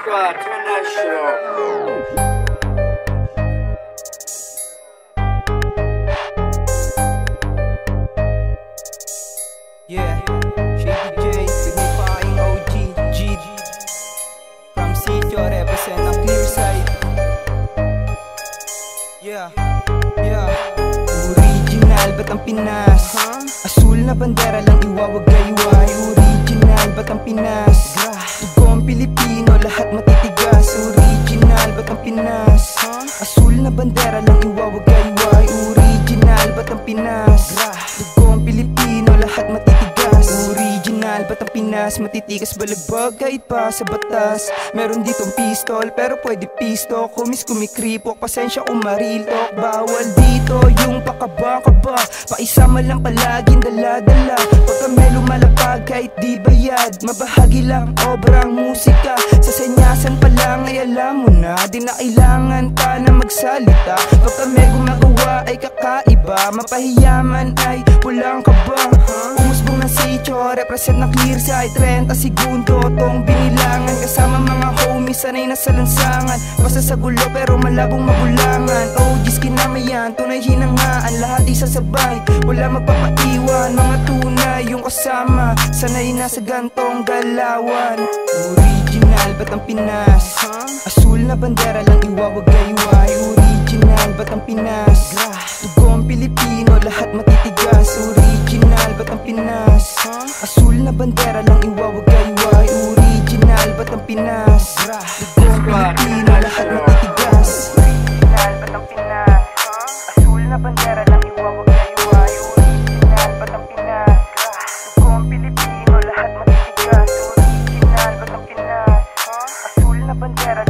Squad, turn that shit up. Yeah, Shady J, signifying OG, G from Sitio, represent ang clear side. Yeah, original ba't ang Pinas? Asul na bandera lang iwawag-gayway. Original ba't ang Pinas? Tugong Pilipino, lahat matitigas. Original ba't ang Pinas? Asul na bandera lang iwawag-gayway. Original ba't ang Pinas? Tugong Pilipino, lahat matitigas. Original ba't ang Pinas? Matitigas balagbag kahit pa sa batas. Meron ditong pistol pero pwede pisto. Kumis kumikripok, pasensya kung mariltok. Bawal dito yung pakaba-kaba. Paisama lang palaging dala-dala. Pagka may lumalapag kahit di bayad. Mabahagi lang obrang musika. Sa senyasan pa lang ay alam mo na. Di na kailangan pa na magsalita. Pagka may gumagawa ay kakaiba. Mapahiyaman ay pulang kaba. Umusbong ng sityo, represent na clear side. 30 segundo tong binilangan. Kasama mga homies, sanay na sa lansangan. Basta sa gulo pero malabong magulangan. OG's kinamayan, tunay hinangaan. Lahat isasabay, wala magpapaiwan. Mga tunay yung kasama, sanay na sa gantong galawan. Original ba't ang Pinas? Asul na bandera lang iwawag-gayway. Original ba't ang Pinas? Tugong Pilipino, lahat matitigas. Original ba't ang Pinas? Asul na bandera lang iwawag-gayway. Original ba't ang Pinas? Tugong Pilipino, lahat matitigas. Original ba't ang Pinas? Asul na bandera lang iwawag-gayway. Original ba't ang Pinas? Tugong Pilipino, lahat matitigas. Original ba't ang Pinas? Asul na bandera